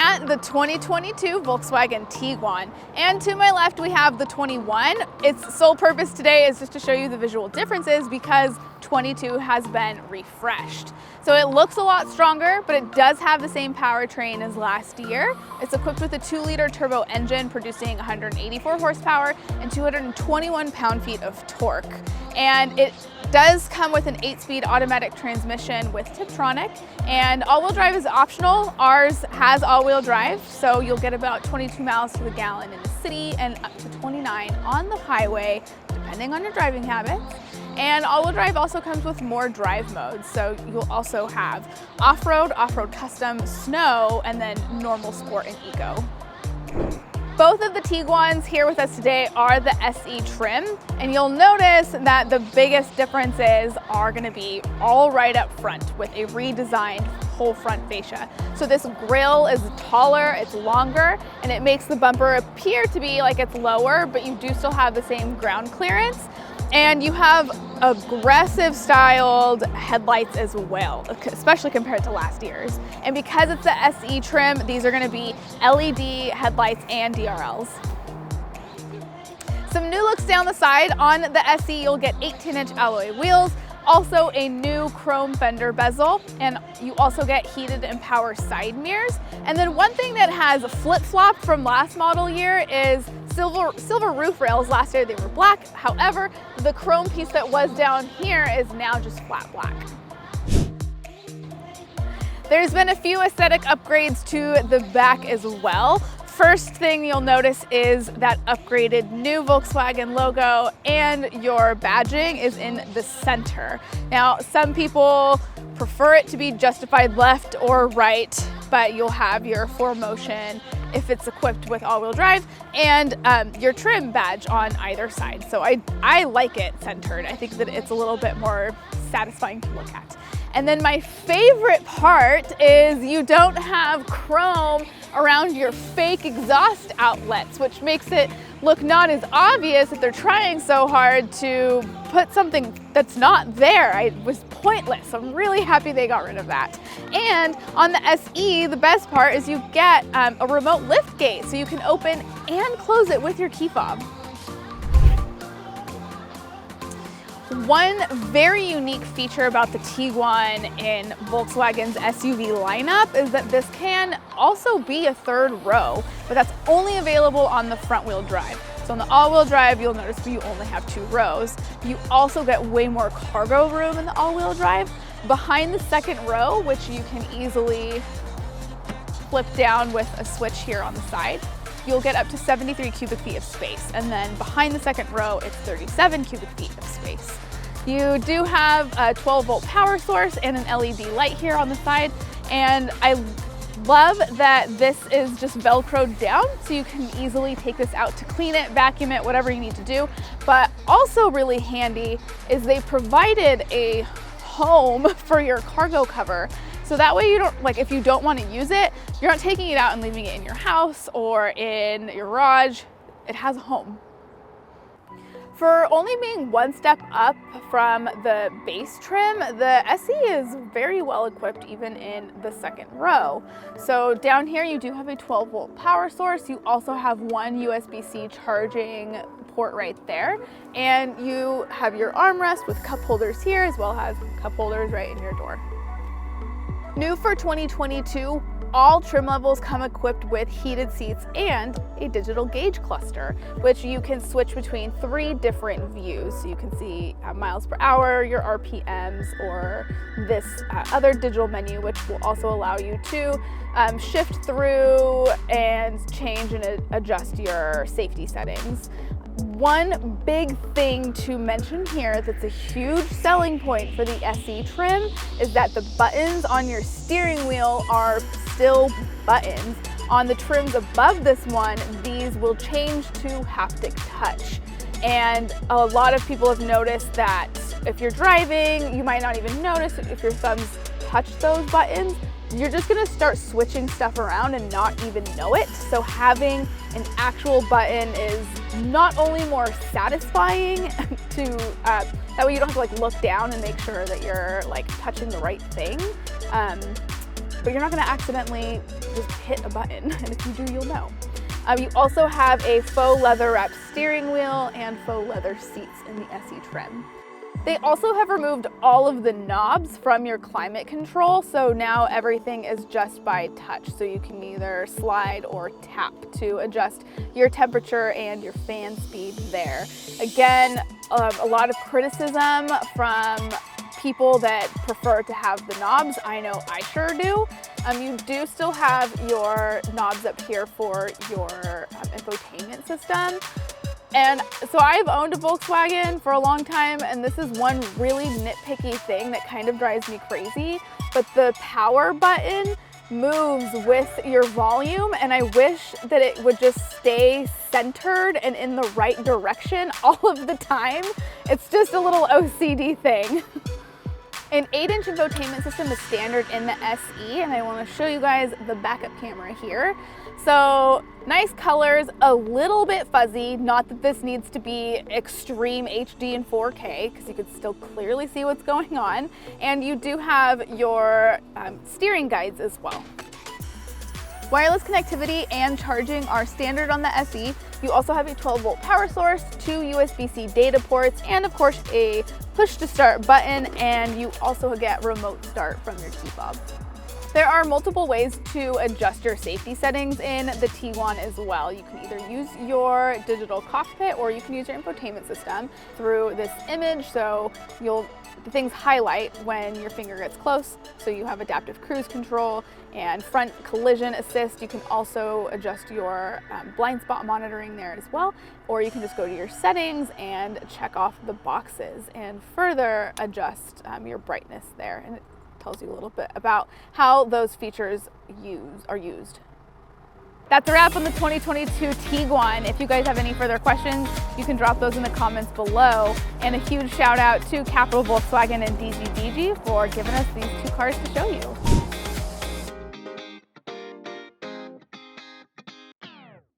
at the 2022 Volkswagen Tiguan, and to my left we have the 21. Its sole purpose today is just to show you the visual differences because 22 has been refreshed. So it looks a lot stronger, but it does have the same powertrain as last year. It's equipped with a 2-liter turbo engine producing 184 horsepower and 221 pound-feet of torque. And it does come with an 8-speed automatic transmission with Tiptronic, and all-wheel drive is optional. Ours has all-wheel drive, so you'll get about 22 miles to the gallon in the city and up to 29 on the highway, depending on your driving habits. And all-wheel drive also comes with more drive modes, so you'll also have off-road, off-road custom, snow, and then normal, sport, and eco. Both of the Tiguans here with us today are the SE trim, and you'll notice that the biggest differences are going to be all right up front with a redesigned whole front fascia. So this grille is taller, it's longer, and it makes the bumper appear to be like it's lower, but you do still have the same ground clearance. And you have aggressive styled headlights as well, especially compared to last year's. And because it's the SE trim, these are gonna be LED headlights and DRLs. Some new looks down the side. On the SE, you'll get 18-inch alloy wheels, also a new chrome fender bezel, and you also get heated and power side mirrors. And then one thing that has flip-flopped from last model year is silver roof rails. Last year they were black. However, the chrome piece that was down here is now just flat black. There's been a few aesthetic upgrades to the back as well. First thing you'll notice is that upgraded new Volkswagen logo, and your badging is in the center. Now, some people prefer it to be justified left or right, but you'll have your 4Motion if it's equipped with all-wheel drive, and your trim badge on either side. So I like it centered. I think that it's a little bit more satisfying to look at. And then my favorite part is you don't have chrome around your fake exhaust outlets, which makes it look not as obvious that they're trying so hard to put something that's not there. It was pointless. I'm really happy they got rid of that. And on the SE, the best part is you get a remote lift gate, so you can open and close it with your key fob. One very unique feature about the Tiguan in Volkswagen's SUV lineup is that this can also be a third row, but that's only available on the front wheel drive. So on the all-wheel drive, you'll notice you only have 2 rows. You also get way more cargo room in the all-wheel drive. Behind the second row, which you can easily flip down with a switch here on the side, you'll get up to 73 cubic feet of space. And then behind the second row, it's 37 cubic feet of space. You do have a 12-volt power source and an LED light here on the side. And I love that this is just Velcroed down, so you can easily take this out to clean it, vacuum it, whatever you need to do. But also really handy is they provided a home for your cargo cover. So that way you don't, like if you don't want to use it, you're not taking it out and leaving it in your house or in your garage. It has a home. For only being one step up from the base trim, the SE is very well equipped even in the second row. So down here you do have a 12-volt power source. You also have one USB-C charging port right there. And you have your armrest with cup holders here, as well as cup holders right in your door. New for 2022, all trim levels come equipped with heated seats and a digital gauge cluster, which you can switch between 3 different views. So you can see miles per hour, your RPMs, or this other digital menu, which will also allow you to shift through and change and adjust your safety settings. One big thing to mention here that's a huge selling point for the SE trim is that the buttons on your steering wheel are still buttons. On the trims above this one, these will change to haptic touch. And a lot of people have noticed that if you're driving, you might not even notice if your thumbs touch those buttons. You're just gonna start switching stuff around and not even know it. So having an actual button is not only more satisfying to, that way you don't have to like look down and make sure that you're like touching the right thing, but you're not gonna accidentally just hit a button, and if you do, you'll know. You also have a faux leather wrapped steering wheel and faux leather seats in the SE trim. They also have removed all of the knobs from your climate control, so now everything is just by touch. So you can either slide or tap to adjust your temperature and your fan speed there. Again, a lot of criticism from people that prefer to have the knobs. I know I sure do. You do still have your knobs up here for your infotainment system. And so I've owned a Volkswagen for a long time, and this is one really nitpicky thing that kind of drives me crazy, but the power button moves with your volume, and I wish that it would just stay centered and in the right direction all of the time. It's just a little OCD thing. An 8-inch infotainment system is standard in the SE, and I want to show you guys the backup camera here. So nice colors, a little bit fuzzy, not that this needs to be extreme HD and 4K, because you can still clearly see what's going on. And you do have your steering guides as well. Wireless connectivity and charging are standard on the SE. You also have a 12-volt power source, 2 USB-C data ports, and of course a push to start button, and you also get remote start from your key fob. There are multiple ways to adjust your safety settings in the Tiguan as well. You can either use your digital cockpit or you can use your infotainment system through this image. So the things highlight when your finger gets close. So you have adaptive cruise control and front collision assist. You can also adjust your blind spot monitoring there as well. Or you can just go to your settings and check off the boxes and further adjust your brightness there. And tells you a little bit about how those features are used. That's a wrap on the 2022 Tiguan. If you guys have any further questions, you can drop those in the comments below. And a huge shout out to Capital Volkswagen and DGDG for giving us these two cars to show you.